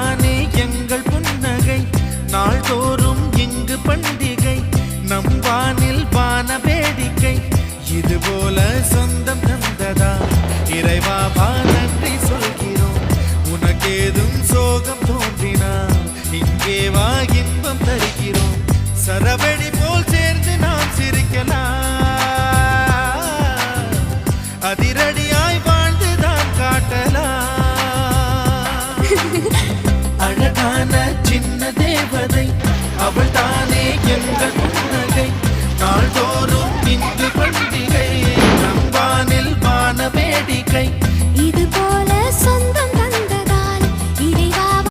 தானே எங்கள் புன்னகை நாள்தோறும் இங்கு பண்டிகை நம் வானில் வான வேடிக்கை இதுபோல சொந்தம் தந்ததா இறைவா வான